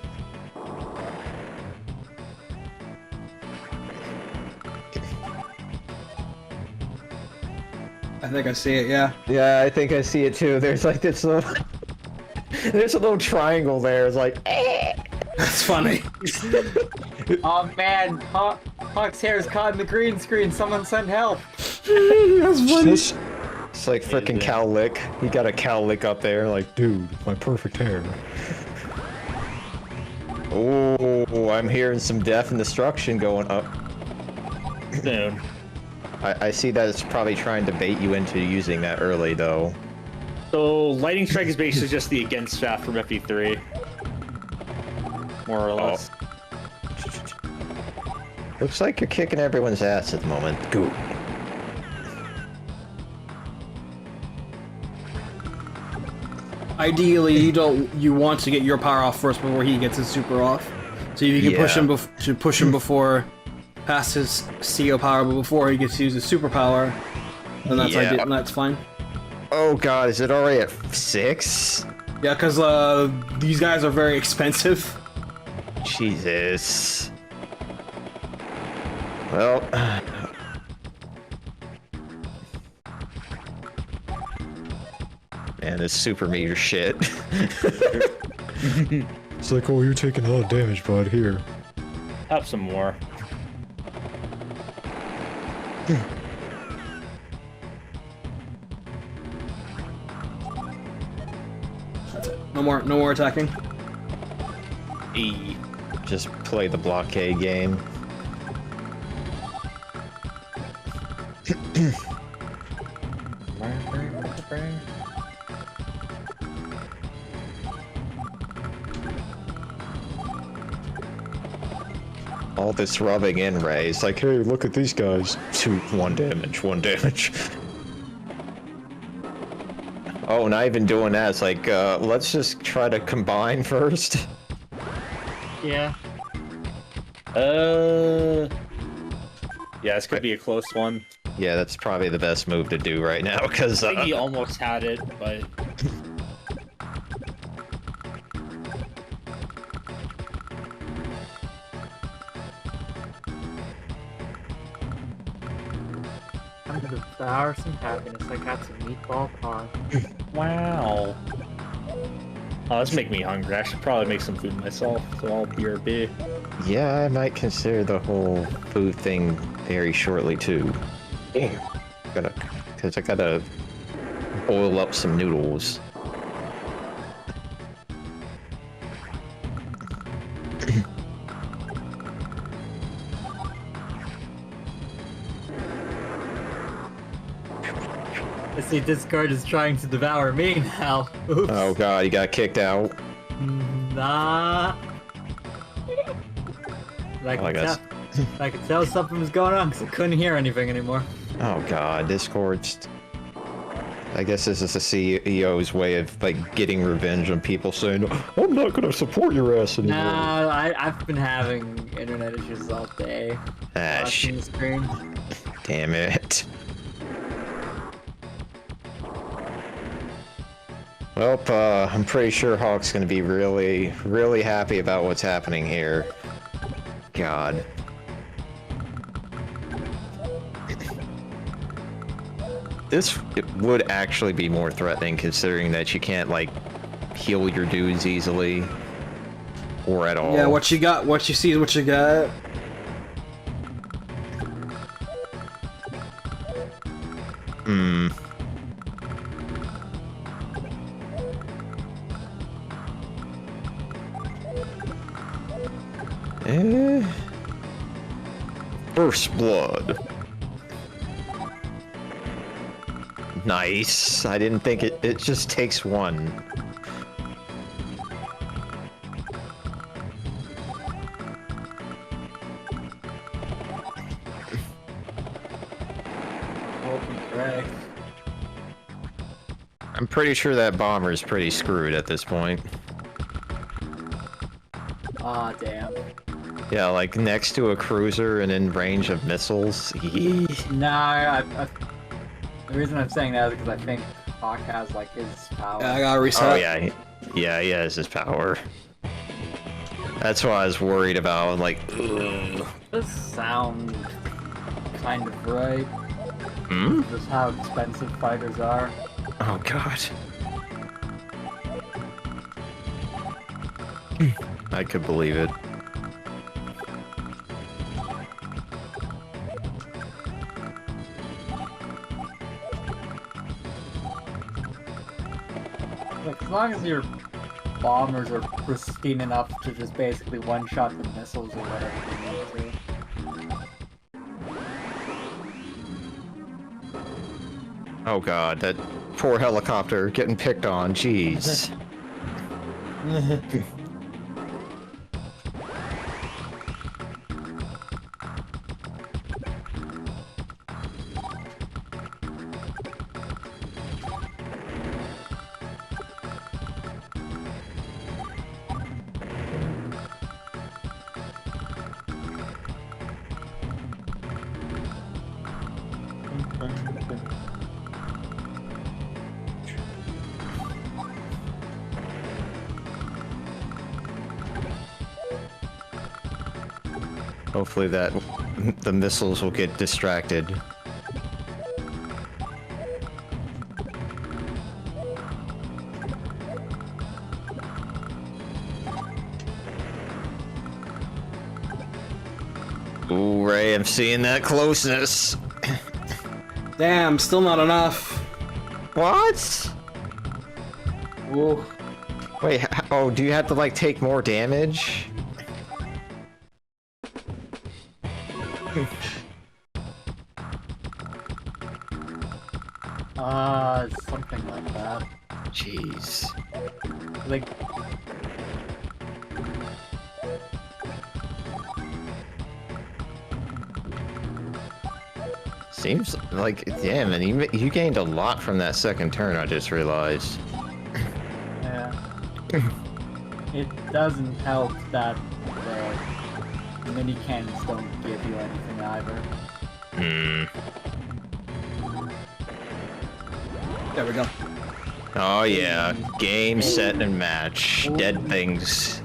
I think I see it, yeah. Yeah, I think I see it too. There's like this little... There's a little triangle there. It's like... That's funny. Oh man, Hawke's hair is caught in the green screen. Someone send help. That's funny. It's like frickin' cow lick. He got a cow lick up there, like, dude, my perfect hair. Oh, I'm hearing some death and destruction going up. Soon. I see that it's probably trying to bait you into using that early, though. So, Lightning Strike is basically just the against staff from FE3. More or less. Looks like you're kicking everyone's ass at the moment. Good. Ideally, you want to get your power off first before he gets his super off. So if you can push him before past his CO power, but before he gets to use his superpower, then that's ideal, that's fine. Oh god, is it already at 6? Yeah, because these guys are very expensive. Jesus. Well. Man, this super meter shit. It's like, oh, you're taking a lot of damage, bud. Here. Have some more. No more attacking. E. Just play the blockade game. All this rubbing in, Ray. It's like, hey, look at these guys. 1 damage, 1 damage. Oh, not even doing that. It's like, let's just try to combine first. Yeah. Yeah, this could be a close one. Yeah, that's probably the best move to do right now, because I think he almost had it, but... I'm gonna devour some happiness. I got some meatball pie. Wow. Oh, this make me hungry. I should probably make some food myself, so I'll BRB. yeah, I might consider the whole food thing very shortly too. Damn. Because I gotta boil up some noodles. I see Discord is trying to devour me now. Oops. Oh god, he got kicked out. Nah. I could tell something was going on because I couldn't hear anything anymore. Oh god, Discord's... I guess this is the CEO's way of, like, getting revenge on people saying, I'm not gonna support your ass anymore. No, I've been having internet issues all day. Ah, Watching the shit. screen. Damn it. Well, I'm pretty sure Hawke's gonna be really, really happy about what's happening here. God. This would actually be more threatening considering that you can't, like, heal your dudes easily. Or at all. Yeah, what you got, what you see is what you got. Hmm. First blood. Nice. I didn't think it just takes one. I'm pretty sure that bomber is pretty screwed at this point. Aw, damn. Yeah, like next to a cruiser and in range of missiles. No, the reason I'm saying that is because I think Hawke has, like, his power. Yeah, I gotta reset. Oh yeah, yeah, he has his power. That's what I was worried about. Like, ugh. This sound kind of right. Hmm? Just how expensive fighters are. Oh god. I could believe it. Like, as long as your bombers are pristine enough to just basically one-shot the missiles or whatever they need to. Oh god, that poor helicopter getting picked on, jeez. Hopefully the missiles will get distracted. Ooh, Ray, I'm seeing that closeness. Damn, still not enough. What? Ooh. Wait, oh, do you have to, like, take more damage? Something like that. Jeez. Like, Seems like, damn, and you gained a lot from that second turn, I just realized. yeah. It doesn't help that the mini cannons don't give you anything either. Hmm. There we go. Oh yeah, game, set, and match. Dead things.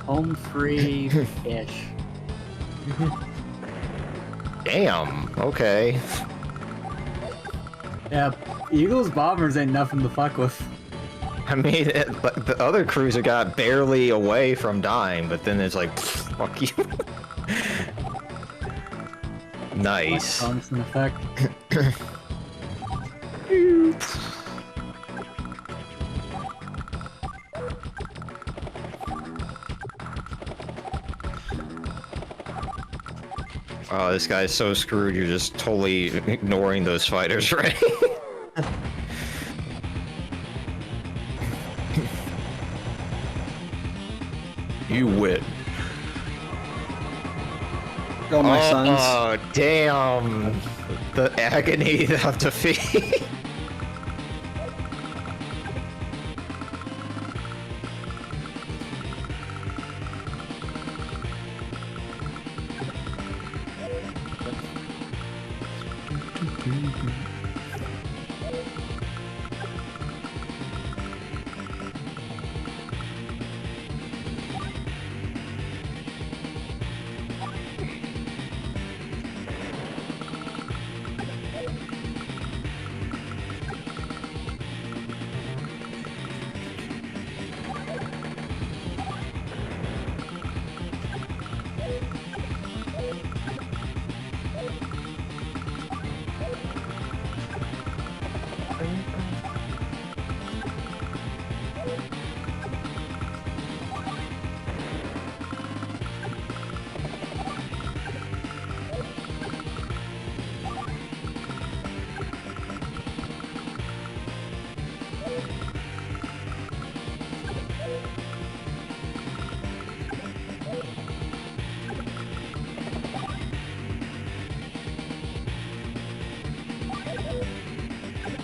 Home free-ish. Damn, okay. Yeah, Eagle's bombers ain't nothing to fuck with. I mean, the other cruiser got barely away from dying, but then it's like, fuck you. Nice. Constant effect. Oh, this guy's so screwed, you're just totally ignoring those fighters, right? You win. Go, my sons. Oh, damn. The agony of defeat.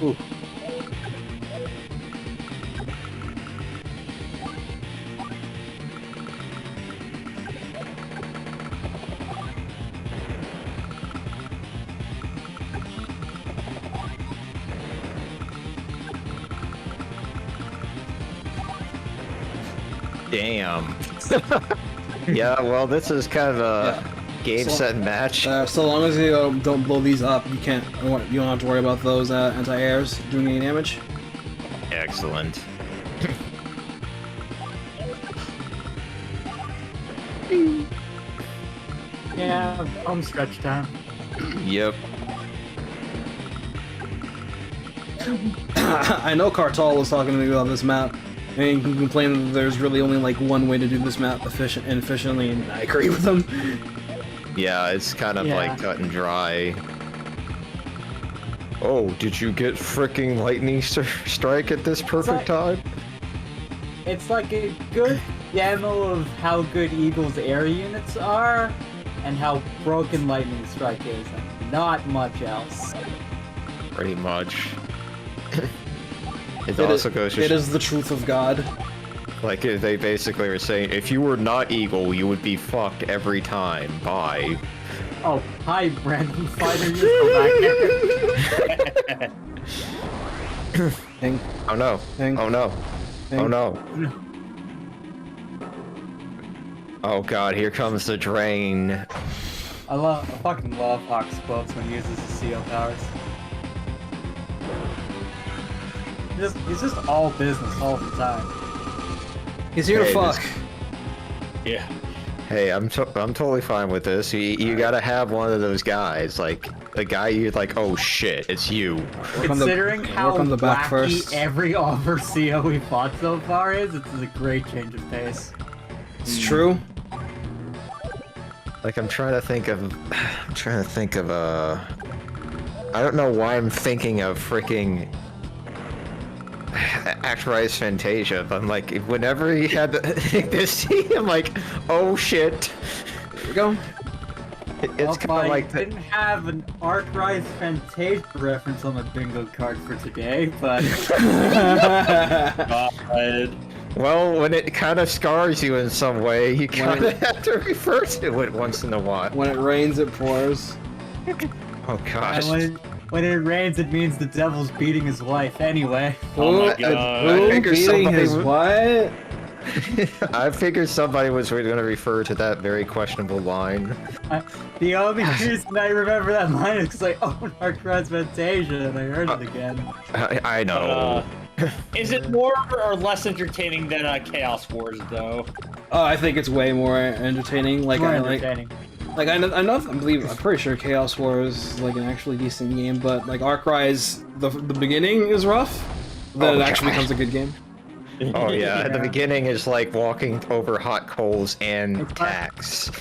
Ooh. Damn. Yeah, well, this is kind of a game, set, and match. So long as you don't blow these up, you can't. You don't have to worry about those anti-airs doing any damage. Yeah, home stretch time. Yep. I know Cartal was talking to me about this map, and he can complain that there's really only like one way to do this map efficiently, and I agree with him. Yeah, it's kind of Yeah. like cut and dry. Oh, did you get fricking lightning strike at this perfect time? It's like a good demo of how good Eagle's air units are, and how broken Lightning Strike is, and not much else. Pretty much. It It also is, goes to it is the truth of God. like they basically were saying, if you were not Eagle, you would be fucked every time. Bye. Oh, hi, Brandon Fighter, you go back there. Thing, Oh no. thing, Oh no. thing. Oh no. Oh god, here comes the drain. I fucking love Hawke's quotes when he uses his CO powers. He's just all business all the time. He's here Hey, to this- fuck. Yeah. Hey, I'm totally fine with this. You gotta have one of those guys, like a guy you're like, oh shit, it's you. Work on the- Considering how work on the back wacky first. every offer CO we fought so far is, it's a great change of pace. It's true. Like I'm trying to think of I don't know why I'm thinking of freaking Actualized Fantasia, but I'm like, whenever he had this scene, I'm like, oh shit. Here we go. It's Well, kind of I like didn't have an Arc-Rise Fantasia reference on the bingo card for today, but God. well, when it kind of scars you in some way, you kind of have to refer to it once in a while. When it rains, it pours. Oh gosh. when it rains, it means the devil's beating his wife anyway. Oh my Who- God. Who I figured beating somebody his would- what? I figured somebody was going to refer to that very questionable line. The only reason I remember that line is because I own Arc-Rise Fantasia and I heard it again. I know. Is it more or less entertaining than Chaos Wars, though? Oh, I think it's way more entertaining. Like More I entertaining. I'm pretty sure Chaos Wars is like an actually decent game, but like Arc-Rise, the beginning is rough. Then Oh, it actually gosh. becomes a good game. Oh yeah, at the Yeah. beginning is like walking over hot coals and It's like- tacks.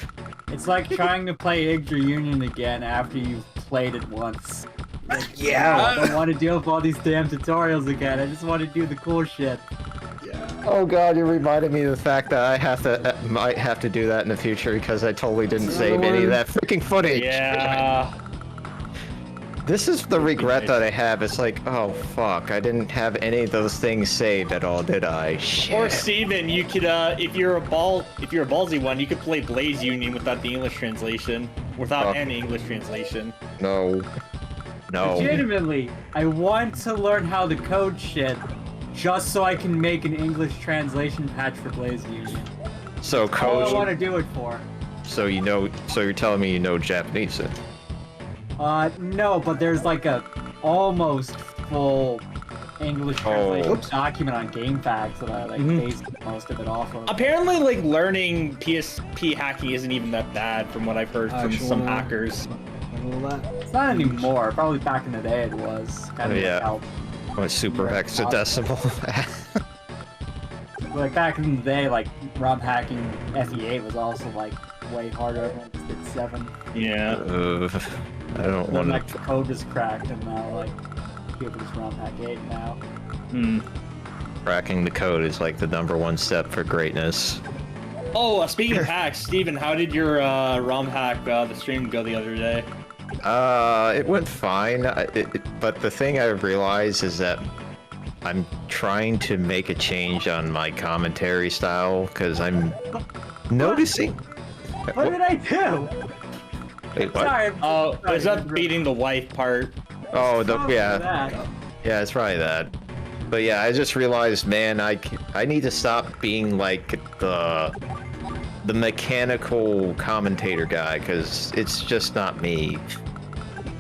It's like trying to play Ig Union again after you've played it once. Like, Yeah. no, I don't want to deal with all these damn tutorials again. I just want to do the cool shit. Oh god, you reminded me of the fact that I might have to do that in the future because I totally didn't Another save any of one? that freaking footage. Yeah. This is the regret that I have. It's like, oh fuck, I didn't have any of those things saved at all, did I? Shit. Or Steven, you could, if you're a ballsy one, you could play Blaze Union without the English translation, without Oh. any English translation. No. No. Legitimately, I want to learn how to code shit just so I can make an English translation patch for Blaze Union. So All I want code. to do it for. So you know. So you're telling me you know Japanese then? No, but there's like a almost full English translation Oops. document on GameFAQs that I like based most of it off of. Apparently, like, learning PSP hacking isn't even that bad from what I've heard from Actual- some hackers. All that. It's not anymore. Probably back in the day it was. Kind of Yeah. how, Oh, super Yeah. hexadecimal. like back in the day, like ROM hacking FE8 was also like way harder. I think it's 7. Yeah. I don't Then want like to. the code was cracked, and now like people just ROM hack 8 now. Hmm. Cracking the code is like the #1 step for greatness. Oh, speaking of hacks, Steven, how did your ROM hack the stream go the other day? It went fine, but the thing I realized is that I'm trying to make a change on my commentary style because I'm noticing. What did I do? Wait, what? Sorry. Oh, sorry, is that beating the wife part? Oh, Sorry yeah, for that. yeah, it's probably that. But yeah, I just realized, man, I need to stop being like the mechanical commentator guy because it's just not me.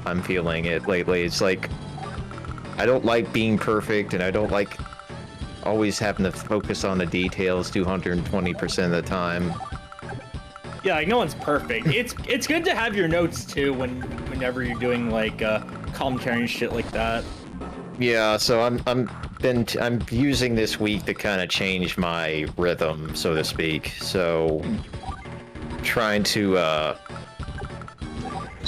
I'm feeling it lately. It's like I don't like being perfect, and I don't like always having to focus on the details 220% of the time. Yeah, like no one's perfect. It's good to have your notes too whenever you're doing like commentary and shit like that. Yeah, so I'm using this week to kind of change my rhythm, so to speak. So trying to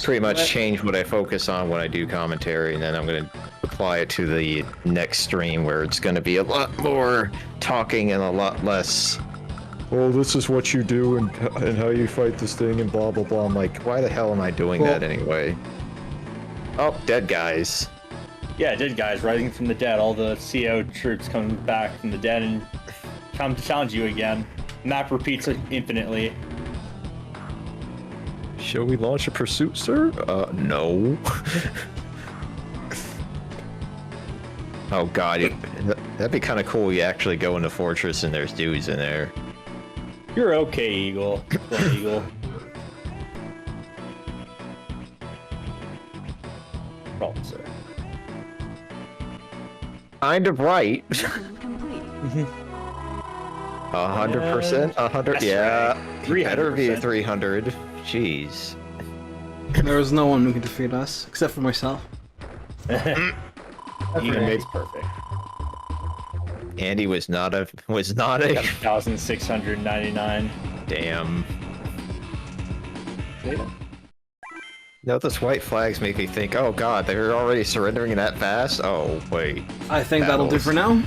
pretty much change what I focus on when I do commentary, and then I'm gonna apply it to the next stream where it's gonna be a lot more talking and a lot less. Well, this is what you do and how you fight this thing and blah blah blah. I'm like, why the hell am I doing that anyway? Oh, dead guys. Yeah, dead guys rising from the dead. All the CO troops coming back from the dead and come to challenge you again. Map repeats infinitely. Shall we launch a pursuit, sir? No. Oh god, that'd be kind of cool. You actually go in the fortress and there's dudes in there. You're okay, Eagle. Well, Eagle. Problem, sir. Kind of right. Complete. 100%? 100? That's Yeah. right. Better be 300%. 300. Jeez. There was no one who could defeat us, except for myself. Eagle makes perfect. Andy was not a 1,699. damn. No, those white flags make me think, oh god, they're already surrendering that fast? Oh, wait. I think that'll do for now.